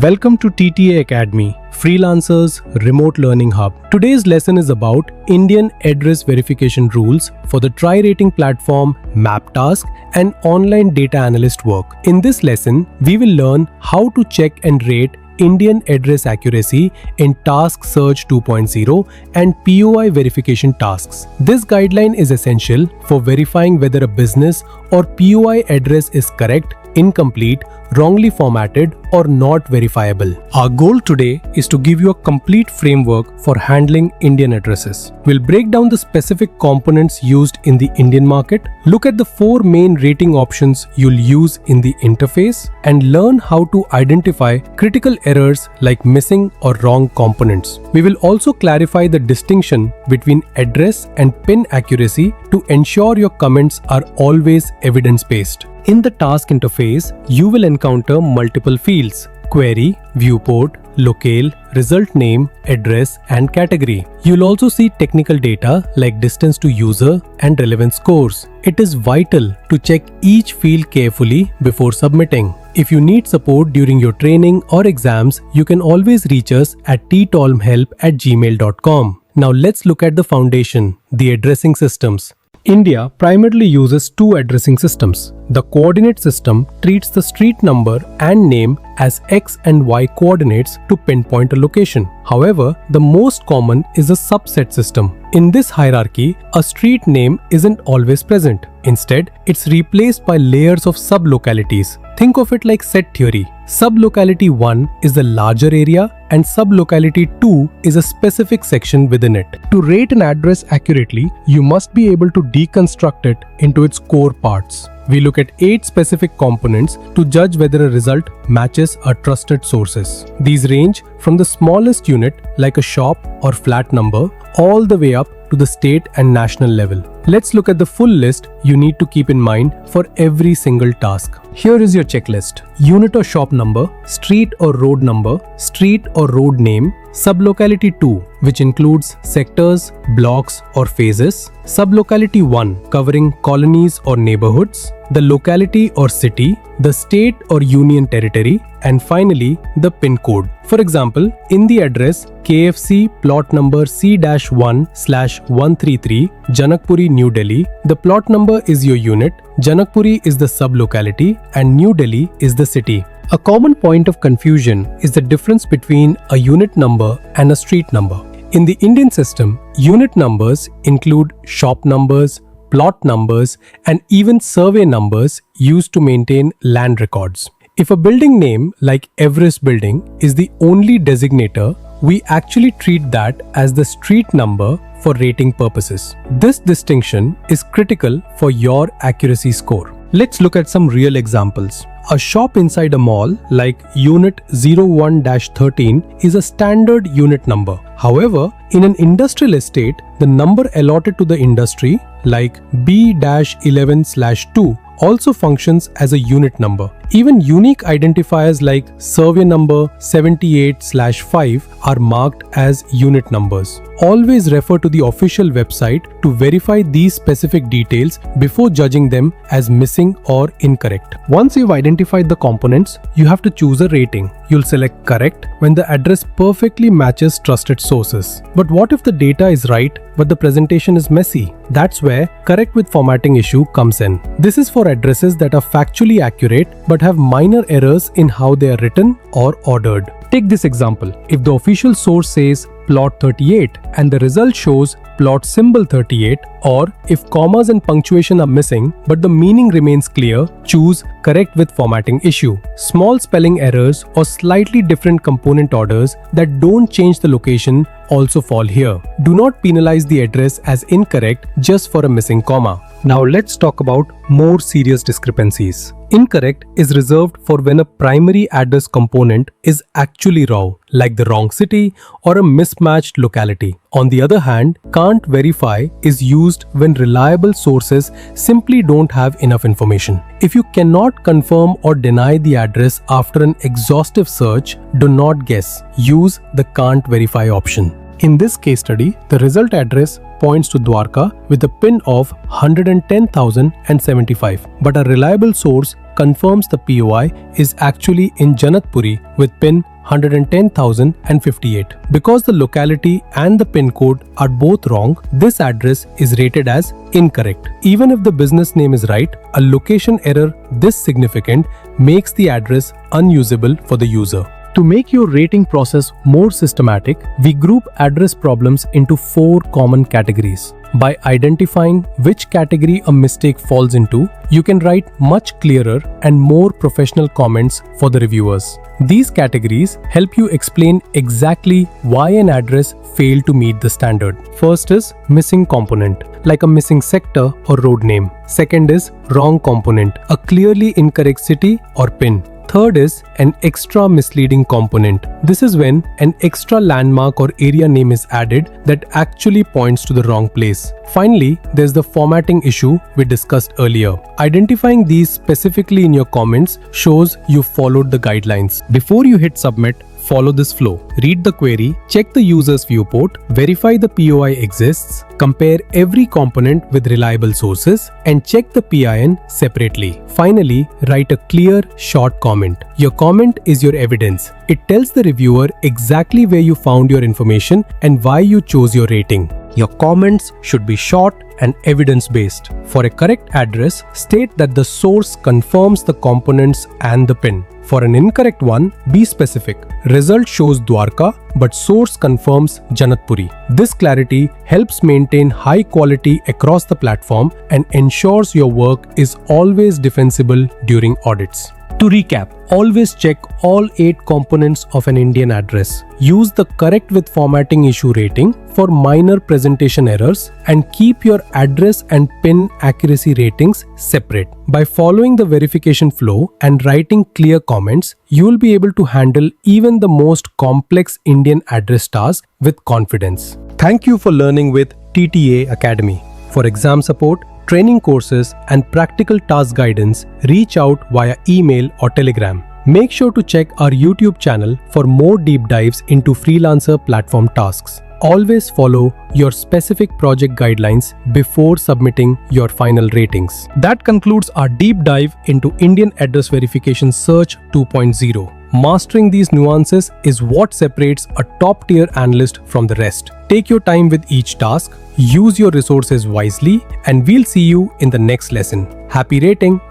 Welcome to TTA Academy, Freelancers Remote Learning Hub. Today's lesson is about Indian address verification rules for the tri-rating platform MapTask and online data analyst work. In this lesson, we will learn how to check and rate Indian address accuracy in Task Search 2.0 and POI verification tasks. This guideline is essential for verifying whether a business or POI address is correct, incomplete, wrongly formatted, or not verifiable. Our goal today is to give you a complete framework for handling Indian addresses. We'll break down the specific components used in the Indian market, look at the 4 main rating options you'll use in the interface, and learn how to identify critical errors like missing or wrong components. We will also clarify the distinction between address and PIN accuracy to ensure your comments are always evidence-based. In the task interface, you will encounter multiple fields: query, viewport, locale, result name, address, and category. You'll also see technical data like distance to user and relevance scores. It is vital to check each field carefully before submitting. If you need support during your training or exams, you can always reach us at ttolmhelp@gmail.com. Now let's look at the foundation, the addressing systems. India primarily uses 2 addressing systems. The coordinate system treats the street number and name as X and Y coordinates to pinpoint a location. However, the most common is a subset system. In this hierarchy, a street name isn't always present. Instead, it's replaced by layers of sublocalities. Think of it like set theory. Sublocality 1 is the larger area and sublocality 2 is a specific section within it. To rate an address accurately, you must be able to deconstruct it into its core parts. We look at 8 specific components to judge whether a result matches our trusted sources. These range from the smallest unit like a shop or flat number all the way up to the state and national level. Let's look at the full list you need to keep in mind for every single task. Here is your checklist: unit or shop number, street or road number, street or road name, sublocality 2, which includes sectors, blocks, or phases, sublocality 1, covering colonies or neighborhoods, the locality or city, the state or union territory, and finally, the PIN code. For example, in the address KFC plot number C-1/133, Janakpuri, New Delhi, the plot number is your unit, Janakpuri is the sublocality, and New Delhi is the city. A common point of confusion is the difference between a unit number and a street number. In the Indian system, unit numbers include shop numbers, plot numbers, and even survey numbers used to maintain land records. If a building name like Everest Building is the only designator, we actually treat that as the street number for rating purposes. This distinction is critical for your accuracy score. Let's look at some real examples. A shop inside a mall like Unit 01-13 is a standard unit number. However, in an industrial estate, the number allotted to the industry like B-11/2 also functions as a unit number. Even unique identifiers like survey number 78/5 are marked as unit numbers. Always refer to the official website to verify these specific details before judging them as missing or incorrect. Once you've identified the components, you have to choose a rating. You'll select correct when the address perfectly matches trusted sources. But what if the data is right but the presentation is messy? That's where correct with formatting issue comes in. This is for addresses that are factually accurate but have minor errors in how they are written or ordered. Take this example. If the official source says plot 38 and the result shows plot symbol 38, or if commas and punctuation are missing but the meaning remains clear, choose correct with formatting issue. Small spelling errors or slightly different component orders that don't change the location also fall here. Do not penalize the address as incorrect just for a missing comma. Now let's talk about more serious discrepancies. Incorrect is reserved for when a primary address component is actually wrong, like the wrong city or a mismatched locality. On the other hand, can't verify is used when reliable sources simply don't have enough information. If you cannot confirm or deny the address after an exhaustive search, do not guess. Use the can't verify option. In this case study, the result address points to Dwarka with a PIN of 110,075, but a reliable source confirms the POI is actually in Janakpuri with PIN 110,058. Because the locality and the PIN code are both wrong, this address is rated as incorrect. Even if the business name is right, a location error this significant makes the address unusable for the user. To make your rating process more systematic, we group address problems into 4 common categories. By identifying which category a mistake falls into, you can write much clearer and more professional comments for the reviewers. These categories help you explain exactly why an address failed to meet the standard. First is missing component, like a missing sector or road name. Second is wrong component, a clearly incorrect city or PIN. Third is an extra misleading component. This is when an extra landmark or area name is added that actually points to the wrong place. Finally, there's the formatting issue we discussed earlier. Identifying these specifically in your comments shows you followed the guidelines. Before you hit submit, follow this flow. Read the query, check the user's viewport, verify the POI exists, compare every component with reliable sources, and check the PIN separately. Finally, write a clear, short comment. Your comment is your evidence. It tells the reviewer exactly where you found your information and why you chose your rating. Your comments should be short and evidence-based. For a correct address, state that the source confirms the components and the PIN. For an incorrect one, be specific. Result shows Dwarka, but source confirms Janakpuri. This clarity helps maintain high quality across the platform and ensures your work is always defensible during audits. To recap, always check all 8 components of an Indian address. Use the correct with formatting issue rating for minor presentation errors and keep your address and PIN accuracy ratings separate. By following the verification flow and writing clear comments, you will be able to handle even the most complex Indian address tasks with confidence. Thank you for learning with TTA Academy. For exam support, training courses, and practical task guidance, reach out via email or Telegram. Make sure to check our YouTube channel for more deep dives into freelancer platform tasks. Always follow your specific project guidelines before submitting your final ratings. That concludes our deep dive into Indian Address Verification Search 2.0. Mastering these nuances is what separates a top-tier analyst from the rest. Take your time with each task, use your resources wisely, and we'll see you in the next lesson. Happy rating!